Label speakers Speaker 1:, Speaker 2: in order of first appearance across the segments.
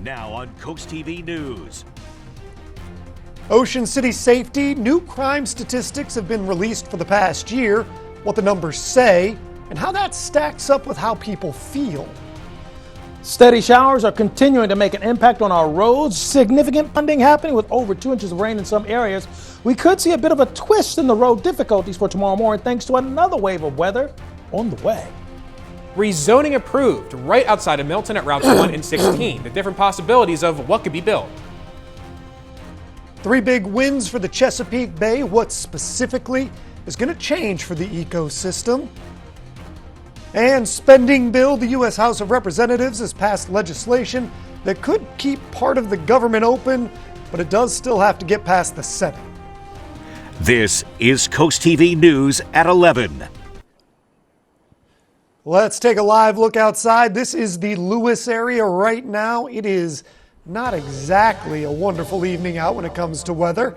Speaker 1: Now on CoastTV News.
Speaker 2: Ocean City safety, new crime statistics have been released for the past year, what the numbers say, and how that stacks up with how people feel.
Speaker 3: Steady showers are continuing to make an impact on our roads. Significant flooding happening with over 2 inches of rain in some areas. We could see a bit of a twist in the road difficulties for tomorrow morning thanks to another wave of weather on the way.
Speaker 4: Rezoning approved right outside of Milton at routes 1 and 16. The different possibilities of what could be built.
Speaker 2: 3 big wins for the Chesapeake Bay. What specifically is going to change for the ecosystem? And spending bill, the U.S. House of Representatives has passed legislation that could keep part of the government open, but it does still have to get past the Senate.
Speaker 1: This is CoastTV News at 11.
Speaker 2: Let's take a live look outside. This is the Lewis area right now. It is not exactly a wonderful evening out when it comes to weather.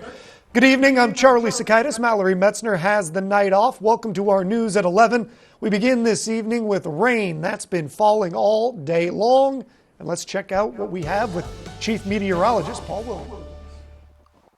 Speaker 2: Good evening, I'm Charlie Sakaitis. Mallory Metzner has the night off. Welcome to our news at 11. We begin this evening with rain. That's been falling all day long. And let's check out what we have with Chief Meteorologist Paul Williams.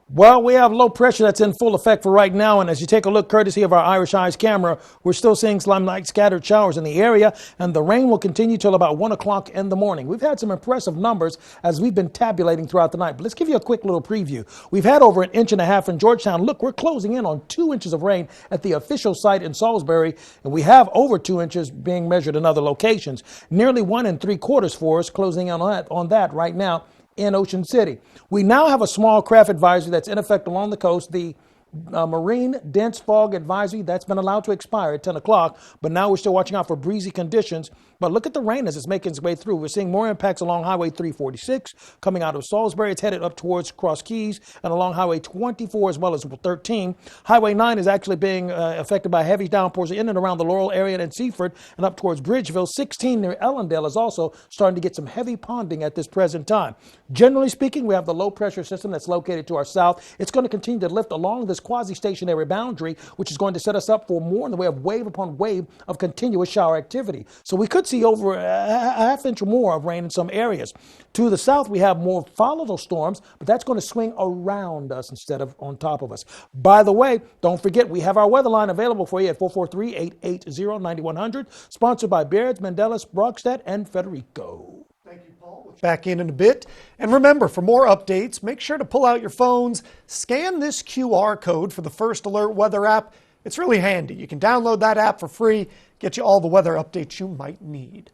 Speaker 3: Well, we have low pressure that's in full effect for right now, and as you take a look courtesy of our Irish Eyes camera, we're still seeing slime-like scattered showers in the area, and the rain will continue till about 1 o'clock in the morning. We've had some impressive numbers as we've been tabulating throughout the night, but let's give you a quick little preview. We've had over 1.5 inches in Georgetown. Look, we're closing in on 2 inches of rain at the official site in Salisbury, and we have over 2 inches being measured in other locations. Nearly 1 3/4 for us, closing in on that right now in Ocean City. We now have a small craft advisory that's in effect along the coast. The marine dense fog advisory that's been allowed to expire at 10 o'clock, but now we're still watching out for breezy conditions. But look at the rain as it's making its way through. We're seeing more impacts along Highway 346 coming out of Salisbury. It's headed up towards Cross Keys and along Highway 24 as well as 13. Highway 9 is actually being affected by heavy downpours in and around the Laurel area and Seaford and up towards Bridgeville. 16 near Ellendale is also starting to get some heavy ponding at this present time. Generally speaking, we have the low pressure system that's located to our south. It's going to continue to lift along this quasi-stationary boundary, which is going to set us up for more in the way of wave upon wave of continuous shower activity. So we could see over a half inch or more of rain in some areas. To the south, we have more volatile storms, but that's going to swing around us instead of on top of us. By the way, don't forget, we have our weather line available for you at 443-880-9100, sponsored by Baird's, Mendelis, Brockstedt, and Federico.
Speaker 2: Thank you, Paul. We'll back in a bit. And remember, for more updates, make sure to pull out your phones, scan this QR code for the First Alert weather app. It's really handy. You can download that app for free, get you all the weather updates you might need.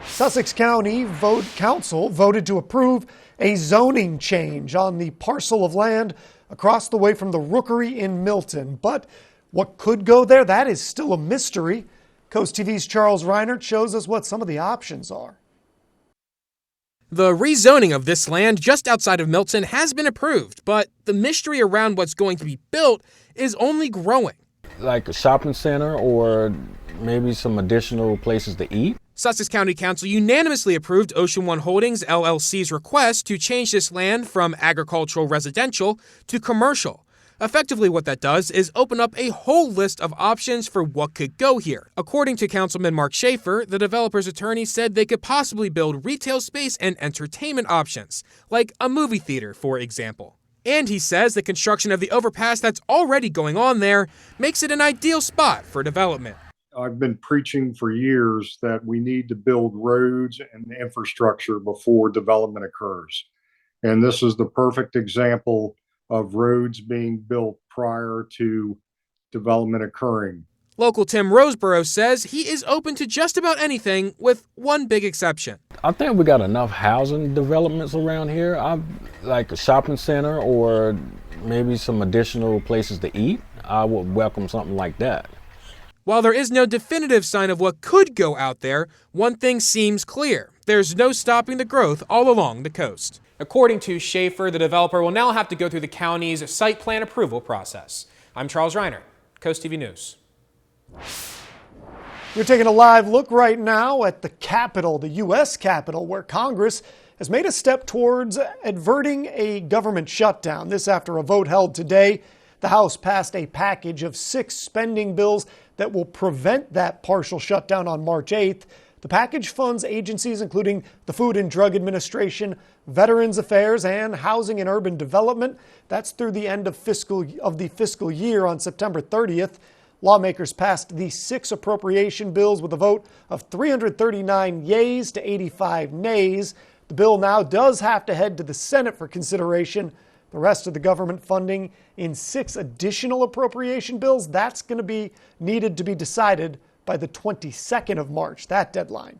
Speaker 2: Sussex County Council voted to approve a zoning change on the parcel of land across the way from the Rookery in Milton. But what could go there, that is still a mystery. Coast TV's Charles Reinert shows us what some of the options are.
Speaker 4: The rezoning of this land just outside of Milton has been approved, but the mystery around what's going to be built is only growing.
Speaker 5: Like a shopping center or maybe some additional places to eat.
Speaker 4: Sussex County Council unanimously approved Ocean One Holdings LLC's request to change this land from agricultural residential to commercial. Effectively, what that does is open up a whole list of options for what could go here. According to Councilman Mark Schaefer, the developer's attorney said they could possibly build retail space and entertainment options, like a movie theater, for example. And he says the construction of the overpass that's already going on there makes it an ideal spot for development.
Speaker 6: I've been preaching for years that we need to build roads and infrastructure before development occurs. And this is the perfect example of roads being built prior to development occurring.
Speaker 4: Local Tim Roseborough says he is open to just about anything with one big exception.
Speaker 5: I think we got enough housing developments around here. Like a shopping center or maybe some additional places to eat. I would welcome something like that.
Speaker 4: While there is no definitive sign of what could go out there, one thing seems clear. There's no stopping the growth all along the coast. According to Schaefer, the developer will now have to go through the county's site plan approval process. I'm Charles Reiner, Coast TV News.
Speaker 2: We're taking a live look right now at the Capitol, the U.S. Capitol, where Congress has made a step towards averting a government shutdown. This after a vote held today. The House passed a package of 6 spending bills that will prevent that partial shutdown on March 8th. The package funds agencies including the Food and Drug Administration, Veterans Affairs, and Housing and Urban Development. That's through the end of the fiscal year on September 30th. Lawmakers passed the 6 appropriation bills with a vote of 339 yeas to 85 nays. The bill now does have to head to the Senate for consideration. The rest of the government funding in 6 additional appropriation bills, that's going to be needed to be decided by the 22nd of March, that deadline.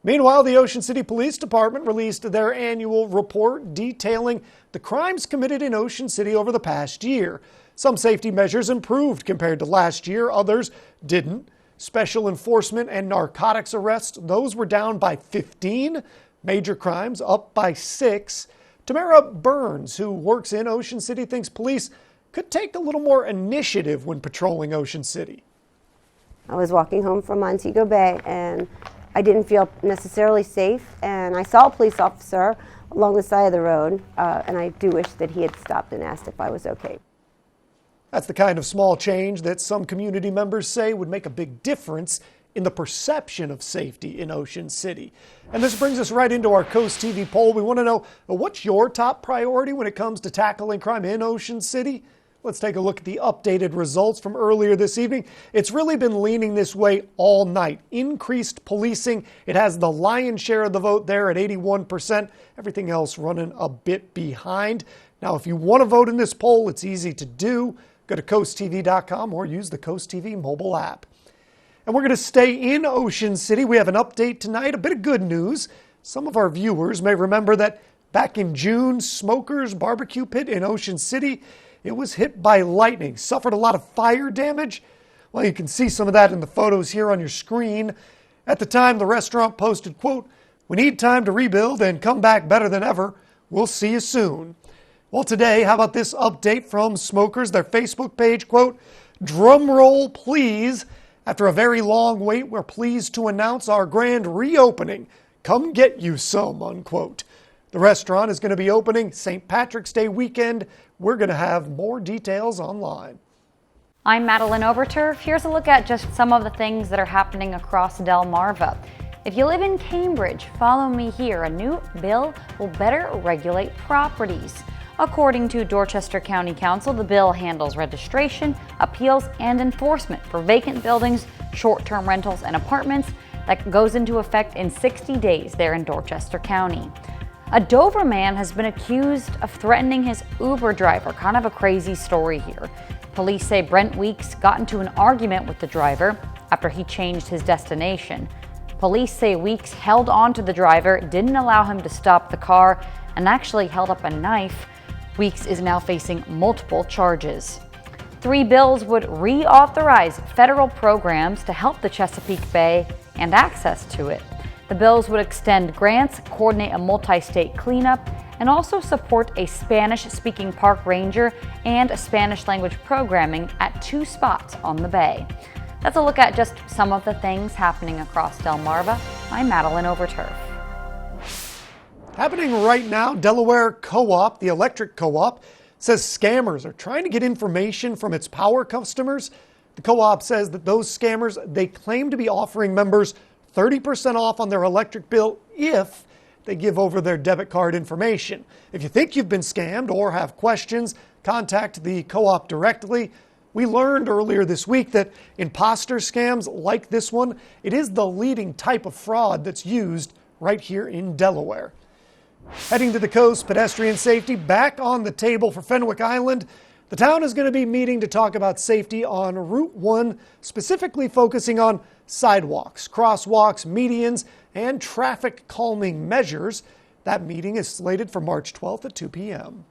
Speaker 2: Meanwhile, the Ocean City Police Department released their annual report detailing the crimes committed in Ocean City over the past year. Some safety measures improved compared to last year, others didn't. Special enforcement and narcotics arrests, those were down by 15. Major crimes up by 6. Tamara Burns, who works in Ocean City, thinks police could take a little more initiative when patrolling Ocean City.
Speaker 7: I was walking home from Montego Bay and I didn't feel necessarily safe, and I saw a police officer along the side of the road, and I do wish that he had stopped and asked if I was okay.
Speaker 2: That's the kind of small change that some community members say would make a big difference in the perception of safety in Ocean City. And this brings us right into our Coast TV poll. We want to know, what's your top priority when it comes to tackling crime in Ocean City? Let's take a look at the updated results from earlier this evening. It's really been leaning this way all night. Increased policing. It has the lion's share of the vote there at 81%. Everything else running a bit behind. Now, if you want to vote in this poll, it's easy to do. Go to CoastTV.com or use the Coast TV mobile app. And we're going to stay in Ocean City. We have an update tonight, a bit of good news. Some of our viewers may remember that back in June, Smokers Barbecue Pit in Ocean City, it was hit by lightning, suffered a lot of fire damage. Well, you can see some of that in the photos here on your screen. At the time, the restaurant posted, quote, "We need time to rebuild and come back better than ever. We'll see you soon." Well, today, how about this update from Smokers, their Facebook page, quote, "Drum roll, please. After a very long wait, we're pleased to announce our grand reopening. Come get you some," unquote. The restaurant is going to be opening St. Patrick's Day weekend. We're going to have more details online.
Speaker 8: I'm Madeline Overturf. Here's a look at just some of the things that are happening across Delmarva. If you live in Cambridge, follow me here. A new bill will better regulate properties. According to Dorchester County Council, the bill handles registration, appeals, and enforcement for vacant buildings, short-term rentals, and apartments. That goes into effect in 60 days there in Dorchester County. A Dover man has been accused of threatening his Uber driver. Kind of a crazy story here. Police say Brent Weeks got into an argument with the driver after he changed his destination. Police say Weeks held on to the driver, didn't allow him to stop the car, and actually held up a knife. Weeks is now facing multiple charges. 3 bills would reauthorize federal programs to help the Chesapeake Bay and access to it. The bills would extend grants, coordinate a multi-state cleanup, and also support a Spanish-speaking park ranger and a Spanish-language programming at 2 spots on the bay. That's a look at just some of the things happening across Delmarva. I'm Madeline Overturf.
Speaker 2: Happening right now, Delaware Co-op, the electric co-op, says scammers are trying to get information from its power customers. The co-op says that those scammers, they claim to be offering members 30% off on their electric bill if they give over their debit card information. If you think you've been scammed or have questions, contact the co-op directly. We learned earlier this week that imposter scams like this one, it is the leading type of fraud that's used right here in Delaware. Heading to the coast, pedestrian safety back on the table for Fenwick Island. The town is going to be meeting to talk about safety on Route 1, specifically focusing on sidewalks, crosswalks, medians, and traffic calming measures. That meeting is slated for March 12th at 2 p.m.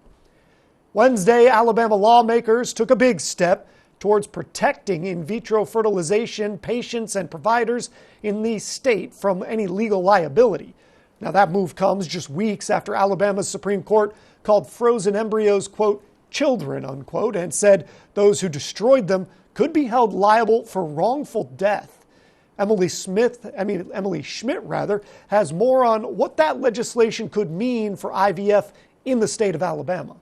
Speaker 2: Wednesday, Alabama lawmakers took a big step towards protecting in vitro fertilization patients and providers in the state from any legal liability. Now, that move comes just weeks after Alabama's Supreme Court called frozen embryos, quote, children, unquote, and said those who destroyed them could be held liable for wrongful death. Emily Schmidt, has more on what that legislation could mean for IVF in the state of Alabama.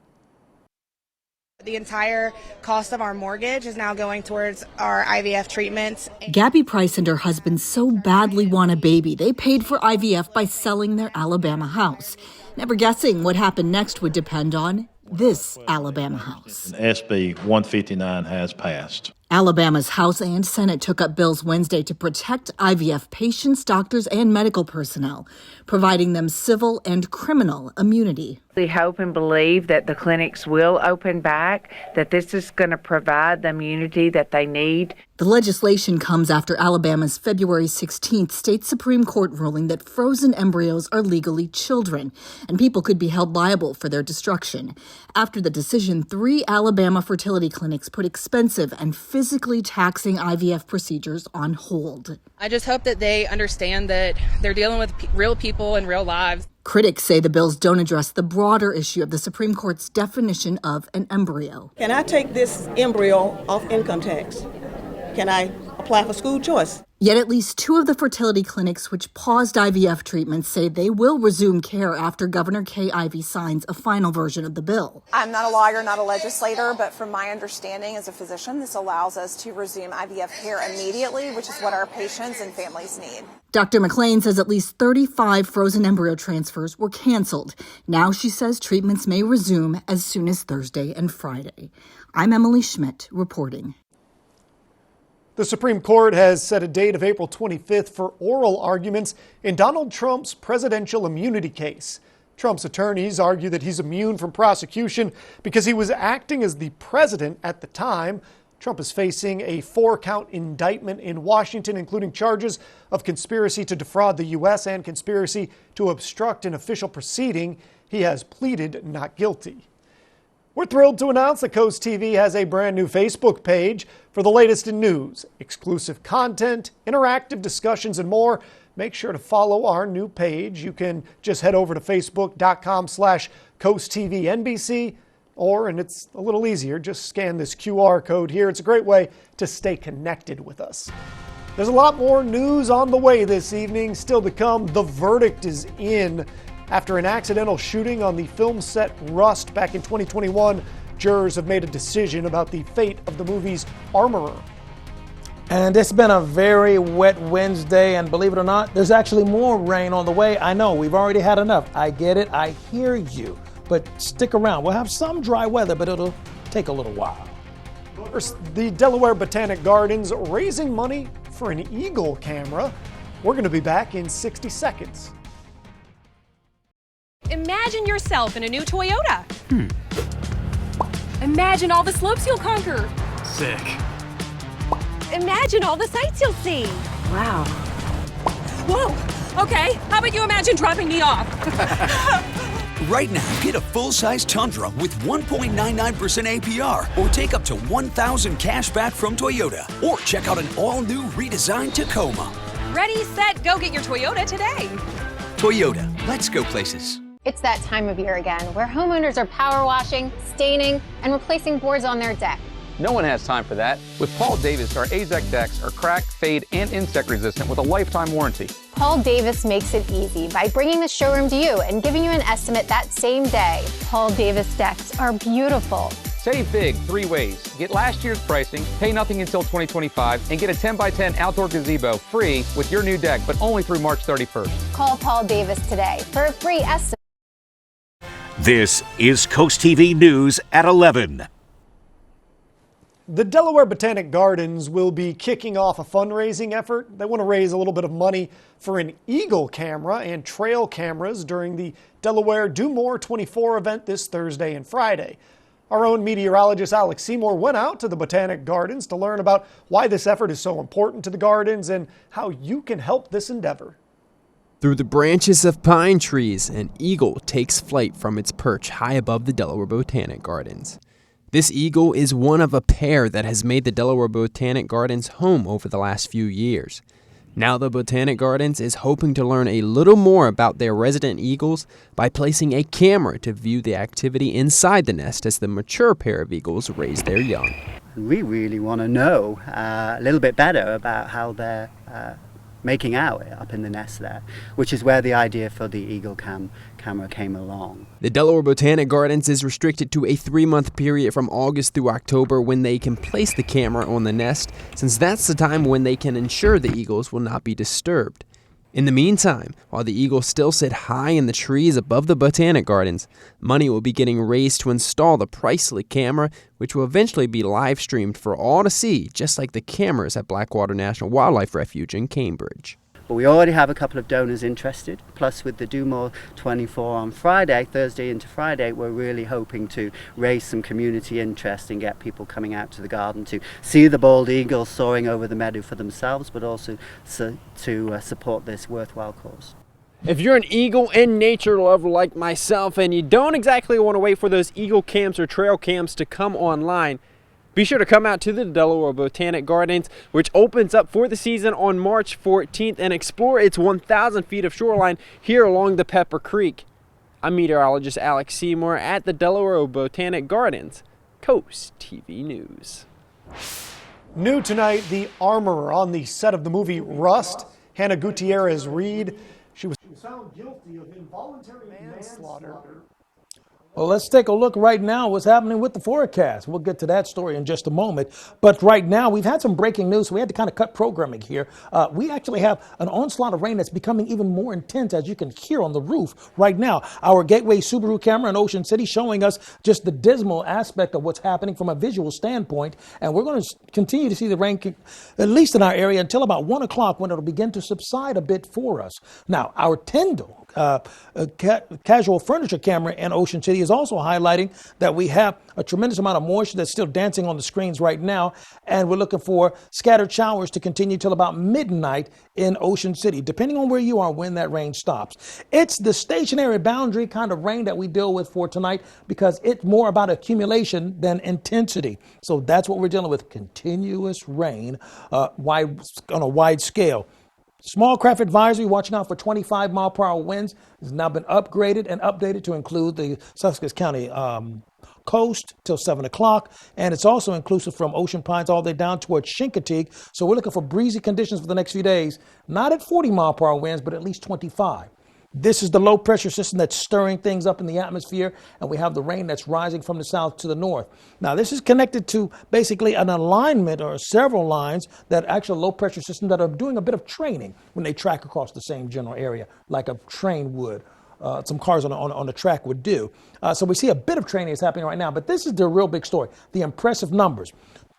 Speaker 9: The entire cost of our mortgage is now going towards our IVF treatments.
Speaker 10: Gabby Price and her husband so badly want a baby, they paid for IVF by selling their Alabama house. Never guessing what happened next would depend on this Alabama house.
Speaker 11: SB 159 has passed.
Speaker 10: Alabama's House and Senate took up bills Wednesday to protect IVF patients, doctors, and medical personnel, providing them civil and criminal immunity.
Speaker 12: We hope and believe that the clinics will open back, that this is going to provide the immunity that they need.
Speaker 10: The legislation comes after Alabama's February 16th state Supreme Court ruling that frozen embryos are legally children, and people could be held liable for their destruction. After the decision, 3 Alabama fertility clinics put expensive and physically taxing IVF procedures on hold.
Speaker 9: I just hope that they understand that they're dealing with real people and real lives.
Speaker 10: Critics say the bills don't address the broader issue of the Supreme Court's definition of an embryo.
Speaker 13: Can I take this embryo off income tax? Can I apply for school choice?
Speaker 10: Yet at least 2 of the fertility clinics which paused IVF treatments say they will resume care after Governor Kay Ivey signs a final version of the bill.
Speaker 14: I'm not a lawyer, not a legislator, but from my understanding as a physician, this allows us to resume IVF care immediately, which is what our patients and families need.
Speaker 10: Dr. McLean says at least 35 frozen embryo transfers were canceled. Now she says treatments may resume as soon as Thursday and Friday. I'm Emily Schmidt reporting.
Speaker 2: The Supreme Court has set a date of April 25th for oral arguments in Donald Trump's presidential immunity case. Trump's attorneys argue that he's immune from prosecution because he was acting as the president at the time. Trump is facing a 4-count indictment in Washington, including charges of conspiracy to defraud the U.S. and conspiracy to obstruct an official proceeding. He has pleaded not guilty. We're thrilled to announce that CoastTV has a brand new Facebook page for the latest in news, exclusive content, interactive discussions, and more. Make sure to follow our new page. You can just head over to facebook.com/CoastTVNBC, and it's a little easier, just scan this QR code here. It's a great way to stay connected with us. There's a lot more news on the way this evening. Still to come, the verdict is in. After an accidental shooting on the film set Rust back in 2021, jurors have made a decision about the fate of the movie's armorer.
Speaker 3: And it's been a very wet Wednesday, and believe it or not, there's actually more rain on the way. I know, we've already had enough. I get it, I hear you. But stick around. We'll have some dry weather, but it'll take a little while.
Speaker 2: First, the Delaware Botanic Gardens raising money for an Eagle camera. We're going to be back in 60 seconds.
Speaker 15: Imagine yourself in a new Toyota. Imagine all the slopes you'll conquer.
Speaker 16: Sick.
Speaker 15: Imagine all the sights you'll see.
Speaker 12: Wow.
Speaker 15: Whoa. Okay, how about you imagine dropping me off?
Speaker 17: Right now, get a full-size Tundra with 1.99% APR or take up to $1,000 cash back from Toyota. Or check out an all-new redesigned Tacoma.
Speaker 15: Ready, set, go get your Toyota today.
Speaker 17: Toyota, let's go places.
Speaker 18: It's that time of year again, where homeowners are power washing, staining, and replacing boards on their deck.
Speaker 19: No one has time for that. With Paul Davis, our AZEK decks are crack, fade, and insect resistant with a lifetime warranty.
Speaker 18: Paul Davis makes it easy by bringing the showroom to you and giving you an estimate that same day. Paul Davis decks are beautiful.
Speaker 19: Save big 3 ways. Get last year's pricing, pay nothing until 2025, and get a 10x10 outdoor gazebo free with your new deck, but only through March 31st.
Speaker 18: Call Paul Davis today for a free estimate.
Speaker 1: This is CoastTV News at 11.
Speaker 2: The Delaware Botanic Gardens will be kicking off a fundraising effort. They want to raise a little bit of money for an Eagle camera and trail cameras during the Delaware Do More 24 event this Thursday and Friday. Our own meteorologist Alex Seymour went out to the Botanic Gardens to learn about why this effort is so important to the gardens and how you can help this endeavor.
Speaker 20: Through the branches of pine trees, an eagle takes flight from its perch high above the Delaware Botanic Gardens. This eagle is one of a pair that has made the Delaware Botanic Gardens home over the last few years. Now the Botanic Gardens is hoping to learn a little more about their resident eagles by placing a camera to view the activity inside the nest as the mature pair of eagles raise their young.
Speaker 21: We really want to know a little bit better about how they're
Speaker 16: making out up in the nest there, which is where the idea for the Eagle camera came along.
Speaker 20: The Delaware Botanic Gardens is restricted to a 3-month period from August through October when they can place the camera on the nest, since that's the time when they can ensure the eagles will not be disturbed. In the meantime, while the eagles still sit high in the trees above the Botanic Gardens, money will be getting raised to install the pricely camera, which will eventually be live streamed for all to see, just like the cameras at Blackwater National Wildlife Refuge in Cambridge.
Speaker 16: But we already have a couple of donors interested, plus with the Do More 24 on Friday, Thursday into Friday, we're really hoping to raise some community interest and get people coming out to the garden to see the bald eagles soaring over the meadow for themselves, but also to support this worthwhile cause.
Speaker 20: If you're an eagle and nature lover like myself and you don't exactly want to wait for those eagle cams or trail cams to come online, be sure to come out to the Delaware Botanic Gardens, which opens up for the season on March 14th, and explore its 1,000 feet of shoreline here along the Pepper Creek. I'm meteorologist Alex Seymour at the Delaware Botanic Gardens, Coast TV News.
Speaker 2: New tonight, the armorer on the set of the movie Rust, Hannah Gutierrez Reed. She was found guilty of involuntary manslaughter.
Speaker 3: Well, let's take a look right now what's happening with the forecast. We'll get to that story in just a moment. But right now, we've had some breaking news, so we had to kind of cut programming here. We actually have an onslaught of rain that's becoming even more intense, as you can hear on the roof right now. Our Gateway Subaru camera in Ocean City showing us just the dismal aspect of what's happening from a visual standpoint. And we're going to continue to see the rain, at least in our area, until about 1 o'clock when it'll begin to subside a bit for us. Now, our Tyndall casual furniture camera in Ocean City is also highlighting that we have a tremendous amount of moisture that's still dancing on the screens right now, and we're looking for scattered showers to continue till about midnight in Ocean City, depending on where you are when that rain stops. It's the stationary boundary kind of rain that we deal with for tonight because it's more about accumulation than intensity. So that's what we're dealing with, continuous rain on a wide scale. Small craft advisory, watching out for 25 mile per hour winds, has now been upgraded and updated to include the Sussex County coast till 7 o'clock. And it's also inclusive from Ocean Pines all the way down towards Chincoteague. So we're looking for breezy conditions for the next few days, not at 40 mile per hour winds, but at least 25. This is the low pressure system that's stirring things up in the atmosphere, and we have the rain that's rising from the south to the north. Now, this is connected to basically an alignment or several lines that actual low pressure system that are doing a bit of training when they track across the same general area, like a train would. Some cars on the track would do. So we see a bit of training is happening right now, but this is the real big story, the impressive numbers.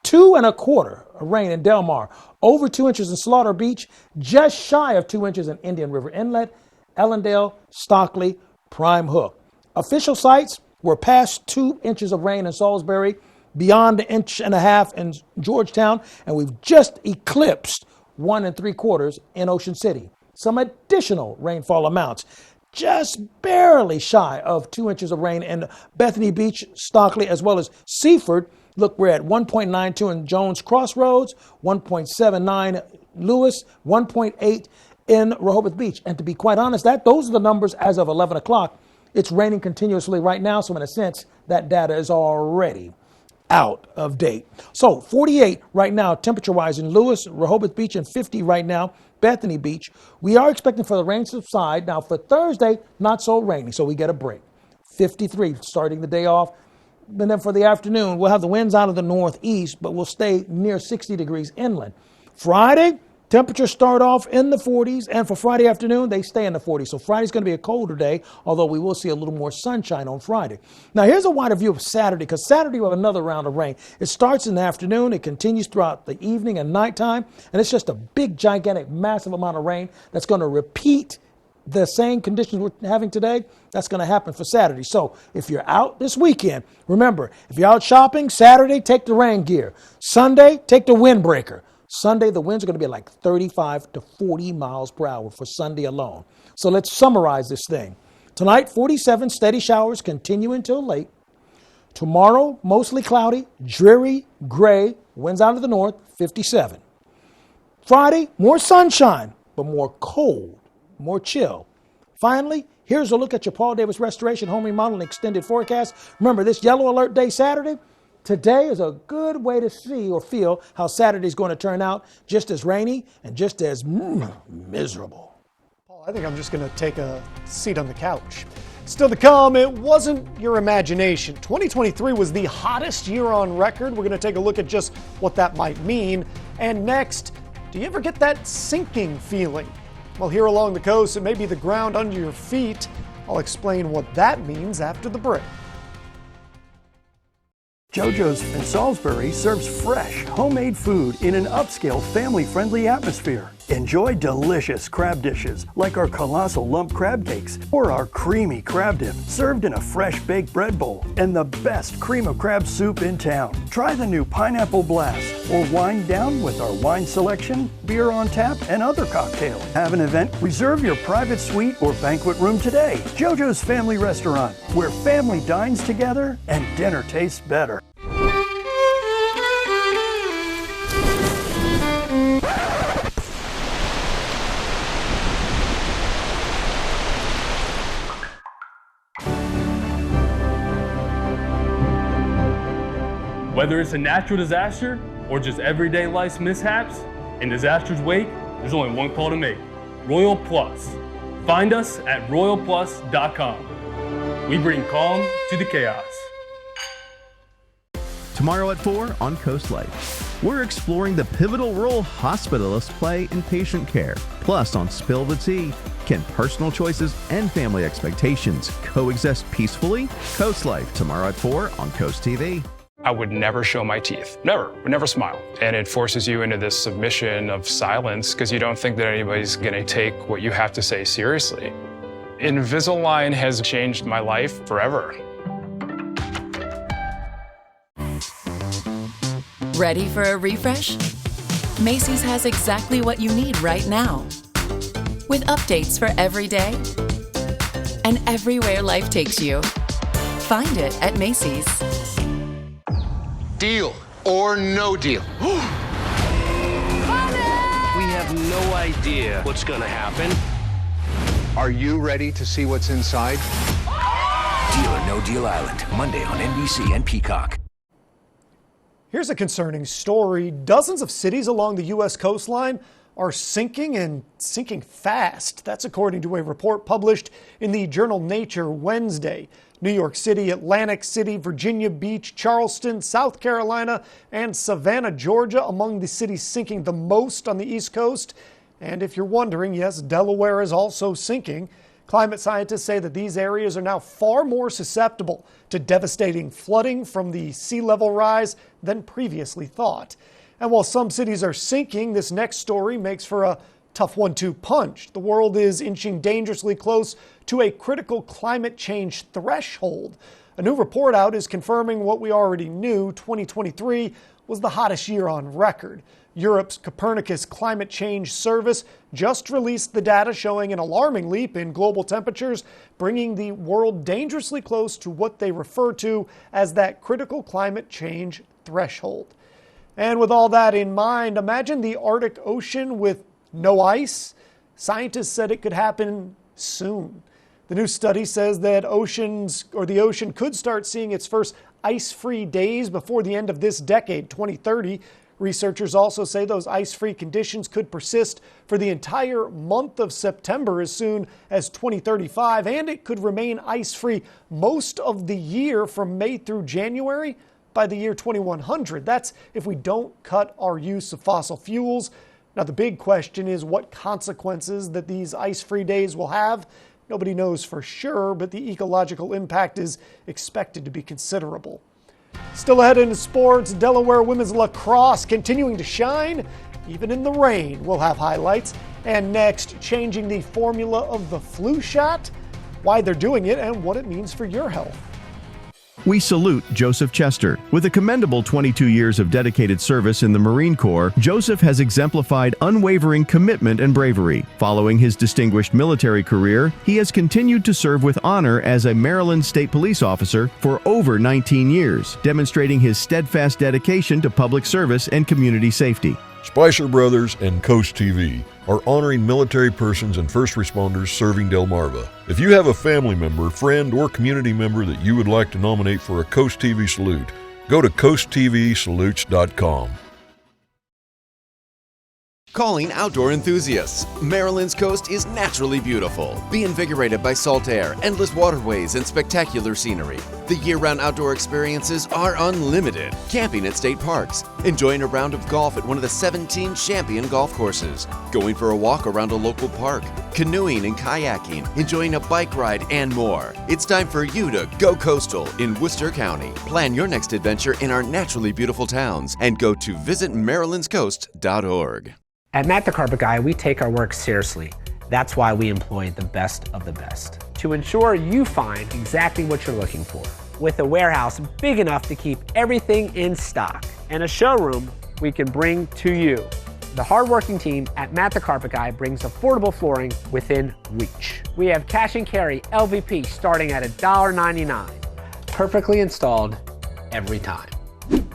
Speaker 3: 2.25 rain in Del Mar, over 2 inches in Slaughter Beach, just shy of 2 inches in Indian River Inlet, Ellendale, Stockley, Prime Hook. Official sites were past 2 inches of rain in Salisbury, beyond 1.5 inches in Georgetown, and we've just eclipsed 1 3/4 in Ocean City. Some additional rainfall amounts, just barely shy of 2 inches of rain in Bethany Beach, Stockley, as well as Seaford. Look, we're at 1.92 in Jones Crossroads, 1.79 Lewis, 1.8 in Rehoboth Beach. And to be quite honest, those are the numbers as of 11 o'clock. It's raining continuously right now, so in a sense, that data is already out of date. So 48 right now, temperature-wise in Lewis, Rehoboth Beach, and 50 right now, Bethany Beach. We are expecting for the rain to subside. Now for Thursday, not so rainy, so we get a break. 53 starting the day off. And then for the afternoon, we'll have the winds out of the northeast, but we'll stay near 60 degrees inland. Friday, temperatures start off in the 40s, and for Friday afternoon, they stay in the 40s. So Friday's going to be a colder day, although we will see a little more sunshine on Friday. Now, here's a wider view of Saturday, because Saturday we'll have another round of rain. It starts in the afternoon, it continues throughout the evening and nighttime, and it's just a big, gigantic, massive amount of rain that's going to repeat the same conditions we're having today. That's going to happen for Saturday. So if you're out this weekend, remember, if you're out shopping, Saturday, take the rain gear. Sunday, take the windbreaker. Sunday, the winds are going to be like 35 to 40 miles per hour for Sunday alone. So let's summarize this thing. Tonight, 47 steady showers continue until late. Tomorrow, mostly cloudy, dreary, gray, winds out of the north, 57. Friday, more sunshine, but more cold, more chill. Finally, here's a look at your Paul Davis Restoration Home Remodel and Extended Forecast. Remember, this yellow alert day Saturday, Today is a good way to see or feel how Saturday's going to turn out, just as rainy and just as miserable.
Speaker 2: Paul, I think I'm just going to take a seat on the couch. Still to come, it wasn't your imagination. 2023 was the hottest year on record. We're going to take a look at just what that might mean. And next, do you ever get that sinking feeling? Well, here along the coast, it may be the ground under your feet. I'll explain what that means after the break.
Speaker 21: JoJo's in Salisbury serves fresh, homemade food in an upscale, family-friendly atmosphere. Enjoy delicious crab dishes like our colossal lump crab cakes or our creamy crab dip served in a fresh baked bread bowl and the best cream of crab soup in town. Try the new Pineapple Blast or wind down with our wine selection, beer on tap, and other cocktails. Have an event? Reserve your private suite or banquet room today. JoJo's Family Restaurant, where family dines together and dinner tastes better.
Speaker 22: Whether it's a natural disaster or just everyday life's mishaps, in disaster's wake, there's only one call to make: Royal Plus. Find us at royalplus.com. We bring calm to the chaos.
Speaker 23: Tomorrow at 4 on Coast Life, we're exploring the pivotal role hospitalists play in patient care. Plus, on Spill the Tea, can personal choices and family expectations coexist peacefully? Coast Life, tomorrow at 4 on Coast TV.
Speaker 24: I would never show my teeth. Would never smile. And it forces you into this submission of silence because you don't think that anybody's gonna take what you have to say seriously. Invisalign has changed my life forever.
Speaker 25: Ready for a refresh? Macy's has exactly what you need right now. With updates for every day and everywhere life takes you. Find it at Macy's.
Speaker 26: Deal or no deal? We have no idea what's gonna happen. Are you ready to see what's inside?
Speaker 1: Deal or No Deal Island, Monday on NBC and Peacock.
Speaker 2: Here's a concerning story. Dozens of cities along the U.S. coastline are sinking and sinking fast. That's according to a report published in the journal Nature Wednesday. New York City, Atlantic City, Virginia Beach, Charleston, South Carolina, and Savannah, Georgia, among the cities sinking the most on the East Coast. And if you're wondering, yes, Delaware is also sinking. Climate scientists say that these areas are now far more susceptible to devastating flooding from the sea level rise than previously thought. And while some cities are sinking, this next story makes for a tough 1-2 punch. The world is inching dangerously close to a critical climate change threshold. A new report out is confirming what we already knew. 2023 was the hottest year on record. Europe's Copernicus Climate Change Service just released the data showing an alarming leap in global temperatures, bringing the world dangerously close to what they refer to as that critical climate change threshold. And with all that in mind, imagine the Arctic Ocean with no ice. Scientists said it could happen soon. The new study says that the ocean could start seeing its first ice-free days before the end of this decade, 2030. Researchers also say those ice-free conditions could persist for the entire month of September as soon as 2035, and it could remain ice-free most of the year from May through January by the year 2100. That's if we don't cut our use of fossil fuels. Now, the big question is what consequences that these ice-free days will have. Nobody knows for sure, but the ecological impact is expected to be considerable. Still ahead in sports, Delaware women's lacrosse continuing to shine, even in the rain. We'll have highlights. And next, changing the formula of the flu shot, why they're doing it, and what it means for your health.
Speaker 23: We salute Joseph Chester. With a commendable 22 years of dedicated service in the Marine Corps, Joseph has exemplified unwavering commitment and bravery. Following his distinguished military career, he has continued to serve with honor as a Maryland State Police officer for over 19 years, demonstrating his steadfast dedication to public service and community safety.
Speaker 27: Spicer Brothers and Coast TV are honoring military persons and first responders serving Delmarva. If you have a family member, friend, or community member that you would like to nominate for a Coast TV salute, Go to CoastTVSalutes.com.
Speaker 4: Calling outdoor enthusiasts. Maryland's coast is naturally beautiful. Be invigorated by salt air, endless waterways, and spectacular scenery. The year-round outdoor experiences are unlimited. Camping at state parks, enjoying a round of golf at one of the 17 champion golf courses, going for a walk around a local park, canoeing and kayaking, enjoying a bike ride, and more. It's time for you to go coastal in Worcester County. Plan your next adventure in our naturally beautiful towns and go to visitmarylandscoast.org.
Speaker 5: At Matt the Carpet Guy, we take our work seriously. That's why we employ the best of the best, to ensure you find exactly what you're looking for. With a warehouse big enough to keep everything in stock and a showroom we can bring to you. The hardworking team at Matt the Carpet Guy brings affordable flooring within reach. We have cash and carry LVP starting at $1.99. Perfectly installed every time.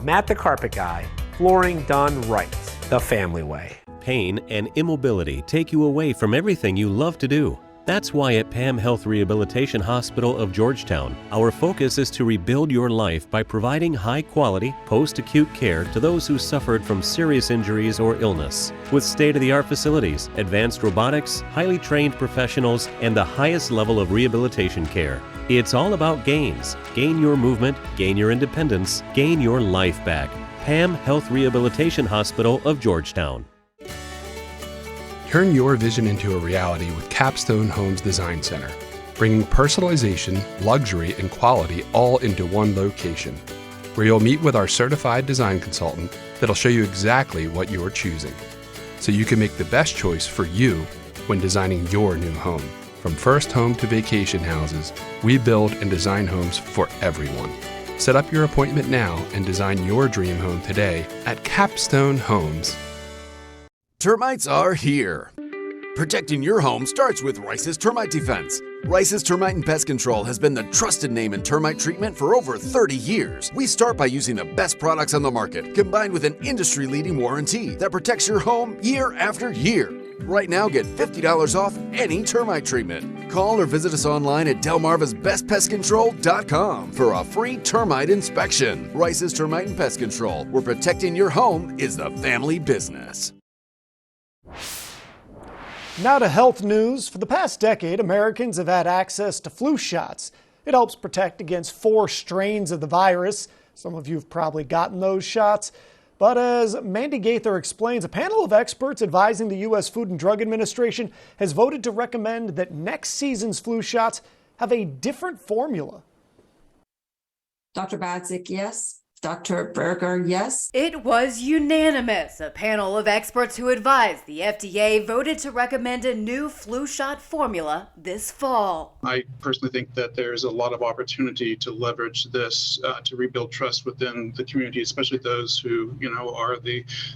Speaker 5: Matt the Carpet Guy, flooring done right, the family way.
Speaker 6: Pain and immobility take you away from everything you love to do. That's why at Pam Health Rehabilitation Hospital of Georgetown, our focus is to rebuild your life by providing high-quality, post-acute care to those who suffered from serious injuries or illness. With state-of-the-art facilities, advanced robotics, highly trained professionals, and the highest level of rehabilitation care. It's all about gains. Gain your movement, gain your independence, gain your life back. Pam Health Rehabilitation Hospital of Georgetown.
Speaker 7: Turn your vision into a reality with Capstone Homes Design Center, bringing personalization, luxury, and quality all into one location, where you'll meet with our certified design consultant that'll show you exactly what you're choosing, so you can make the best choice for you when designing your new home. From first home to vacation houses, we build and design homes for everyone. Set up your appointment now and design your dream home today at Capstone Homes.
Speaker 4: Termites are here. Protecting your home starts with Rice's Termite Defense. Rice's Termite and Pest Control has been the trusted name in termite treatment for over 30 years. We start by using the best products on the market, combined with an industry-leading warranty that protects your home year after year. Right now, get $50 off any termite treatment. Call or visit us online at delmarvasbestpestcontrol.com for a free termite inspection. Rice's Termite and Pest Control, where protecting your home is the family business.
Speaker 2: Now to health news. For the past decade, Americans have had access to flu shots. It helps protect against 4 strains of the virus. Some of you have probably gotten those shots. But as Mandy Gaither explains, a panel of experts advising the U.S. Food and Drug Administration has voted to recommend that next season's flu shots have a different formula.
Speaker 8: Dr. Badzik, yes. Dr. Berger, yes.
Speaker 9: It was unanimous. A panel of experts who advised the FDA voted to recommend a new flu shot formula this fall.
Speaker 11: I personally think that there's a lot of opportunity to leverage this to rebuild trust within the community, especially those who, are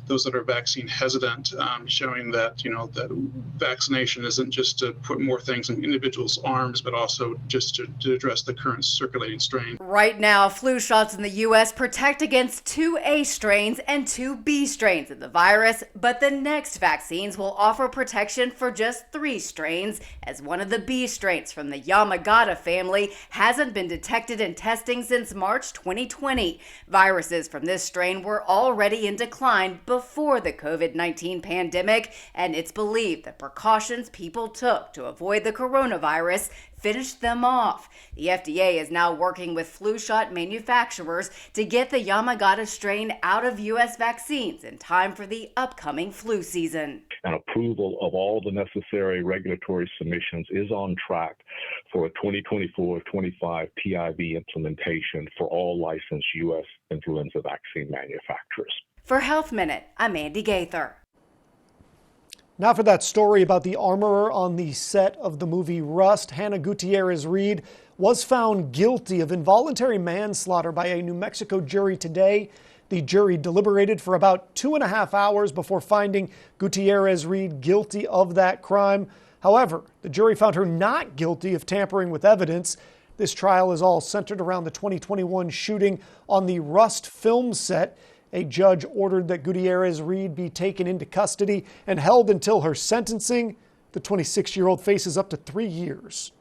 Speaker 11: those that are vaccine hesitant, showing that, that vaccination isn't just to put more things in individuals' arms, but also just to address the current circulating strain.
Speaker 9: Right now, flu shots in the U.S. protect against 2 A strains and 2 B strains of the virus, but the next vaccines will offer protection for just 3 strains, as one of the B strains from the Yamagata family hasn't been detected in testing since March 2020. Viruses from this strain were already in decline before the COVID-19 pandemic, and it's believed that precautions people took to avoid the coronavirus finished them off. The FDA is now working with flu shot manufacturers to get the Yamagata strain out of U.S. vaccines in time for the upcoming flu season.
Speaker 28: And approval of all the necessary regulatory submissions is on track for a 2024-25 PIV implementation for all licensed U.S. influenza vaccine manufacturers.
Speaker 9: For Health Minute, I'm Mandy Gaither.
Speaker 2: Now for that story about the armorer on the set of the movie Rust. Hannah Gutierrez-Reed was found guilty of involuntary manslaughter by a New Mexico jury today. The jury deliberated for about 2.5 hours before finding Gutierrez-Reed guilty of that crime. However, the jury found her not guilty of tampering with evidence. This trial is all centered around the 2021 shooting on the Rust film set. A judge ordered that Gutierrez-Reed be taken into custody and held until her sentencing. The 26-year-old faces up to 3 years.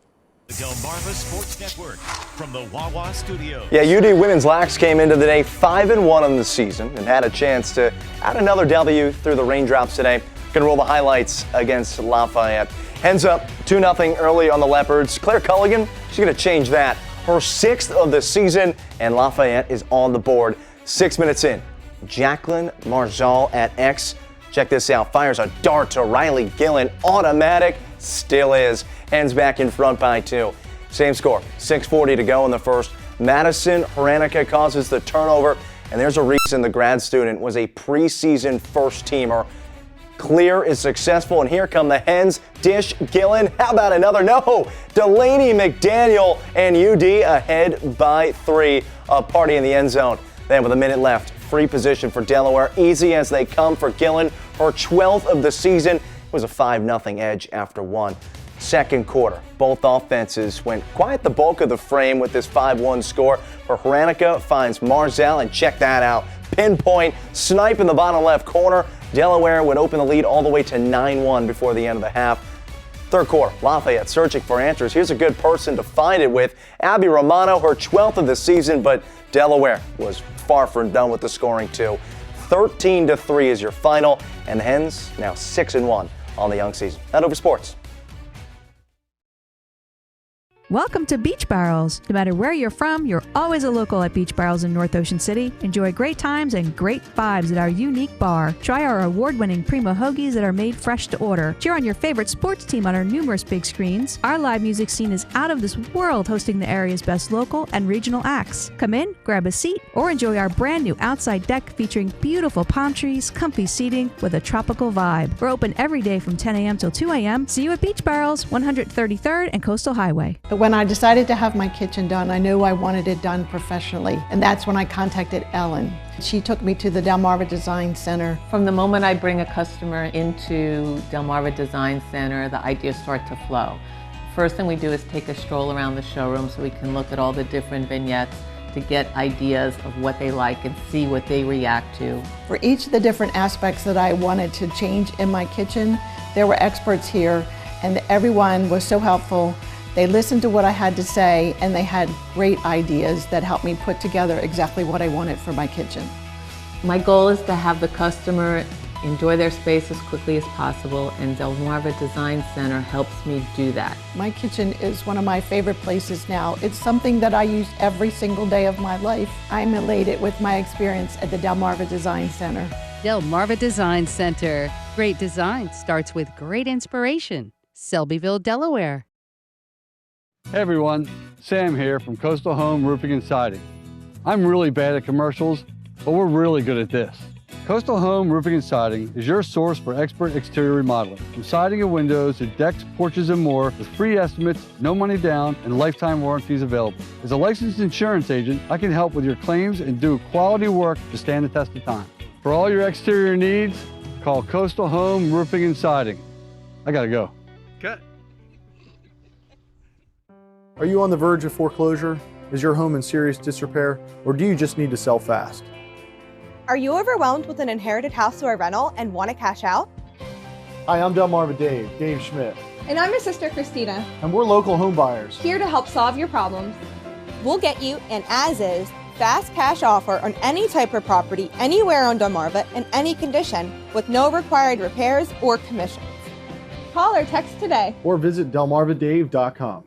Speaker 10: The Delmarva Sports Network from the Wawa Studios.
Speaker 12: Yeah, UD women's lax came into the day 5-1 on the season and had a chance to add another W through the raindrops today. Gonna roll the highlights against Lafayette. Hens up 2-0 early on the Leopards. Claire Culligan, she's gonna change that. Her 6th of the season, and Lafayette is on the board. 6 minutes in, Jacqueline Marzal at X. Check this out, fires a dart to Riley Gillen, automatic, still is. Hens back in front by 2. Same score, 6:40 to go in the first. Madison Hranica causes the turnover, and there's a reason the grad student was a preseason first-teamer. Clear is successful, and here come the Hens. Dish, Gillen, how about another? No! Delaney McDaniel and UD ahead by 3. A party in the end zone. Then with a minute left, free position for Delaware. Easy as they come for Gillen. Her 12th of the season. It was a 5-0 edge after 1. Second quarter, both offenses went quiet the bulk of the frame with this 5-1 score. For Hranica finds Marzal, and check that out. Pinpoint, snipe in the bottom left corner. Delaware would open the lead all the way to 9-1 before the end of the half. Third quarter, Lafayette searching for answers. Here's a good person to find it with. Abby Romano, her 12th of the season, but Delaware was far from done with the scoring too. 13-3 is your final, and the Hens now 6-1 on the young season. Now over sports.
Speaker 13: Welcome to Beach Barrels. No matter where you're from, you're always a local at Beach Barrels in North Ocean City. Enjoy great times and great vibes at our unique bar. Try our award-winning Primo Hoagies that are made fresh to order. Cheer on your favorite sports team on our numerous big screens. Our live music scene is out of this world, hosting the area's best local and regional acts. Come in, grab a seat, or enjoy our brand new outside deck featuring beautiful palm trees, comfy seating with a tropical vibe. We're open every day from 10 a.m. till 2 a.m. See you at Beach Barrels, 133rd and Coastal Highway.
Speaker 14: When I decided to have my kitchen done, I knew I wanted it done professionally, and that's when I contacted Ellen. She took me to the Delmarva Design Center.
Speaker 15: From the moment I bring a customer into Delmarva Design Center, the ideas start to flow. First thing we do is take a stroll around the showroom so we can look at all the different vignettes to get ideas of what they like and see what they react to.
Speaker 14: For each of the different aspects that I wanted to change in my kitchen, there were experts here, and everyone was so helpful. They listened to what I had to say, and they had great ideas that helped me put together exactly what I wanted for my kitchen.
Speaker 15: My goal is to have the customer enjoy their space as quickly as possible, and Delmarva Design Center helps me do that.
Speaker 14: My kitchen is one of my favorite places now. It's something that I use every single day of my life. I'm elated with my experience at the Delmarva Design Center.
Speaker 17: Delmarva Design Center. Great design starts with great inspiration. Selbyville, Delaware.
Speaker 18: Hey everyone, Sam here from Coastal Home Roofing and Siding. I'm really bad at commercials, but we're really good at this. Coastal Home Roofing and Siding is your source for expert exterior remodeling. From siding and windows to decks, porches, and more, with free estimates, no money down, and lifetime warranties available. As a licensed insurance agent, I can help with your claims and do quality work to stand the test of time. For all your exterior needs, call Coastal Home Roofing and Siding. I gotta go. Cut.
Speaker 19: Are you on the verge of foreclosure? Is your home in serious disrepair? Or do you just need to sell fast?
Speaker 29: Are you overwhelmed with an inherited house or a rental and want to cash out?
Speaker 19: Hi, I'm Delmarva Dave Schmidt.
Speaker 29: And I'm his sister Christina.
Speaker 19: And we're local home buyers.
Speaker 29: Here to help solve your problems. We'll get you an as-is, fast cash offer on any type of property anywhere on Delmarva in any condition with no required repairs or commissions. Call or text today.
Speaker 19: Or visit delmarvadave.com.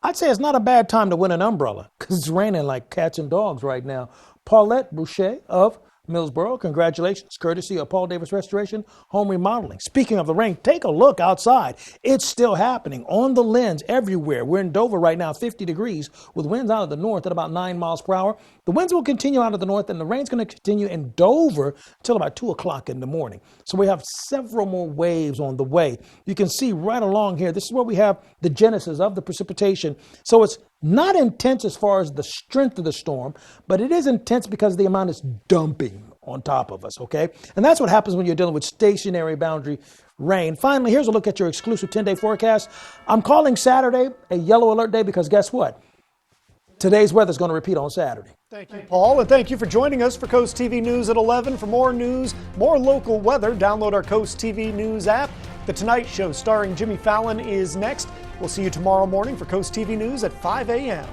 Speaker 3: I'd say it's not a bad time to win an umbrella because it's raining like cats and dogs right now. Paulette Boucher of Millsboro, congratulations, courtesy of Paul Davis Restoration Home Remodeling. Speaking of the rain, take a look outside. It's still happening on the lens everywhere. We're in Dover right now, 50 degrees, with winds out of the north at about 9 miles per hour. The winds will continue out of the north, and the rain's going to continue in Dover until about 2 o'clock in the morning. So we have several more waves on the way. You can see right along here, this is where we have the genesis of the precipitation. So it's not intense as far as the strength of the storm, but it is intense because the amount is dumping on top of us, okay? And that's what happens when you're dealing with stationary boundary rain. Finally, here's a look at your exclusive 10-day forecast. I'm calling Saturday a yellow alert day because guess what? Today's weather is going to repeat on Saturday.
Speaker 2: Thank you, Paul, and thank you for joining us for Coast TV News at 11. For more news, more local weather, download our Coast TV News app. The Tonight Show starring Jimmy Fallon is next. We'll see you tomorrow morning for Coast TV News at 5 a.m.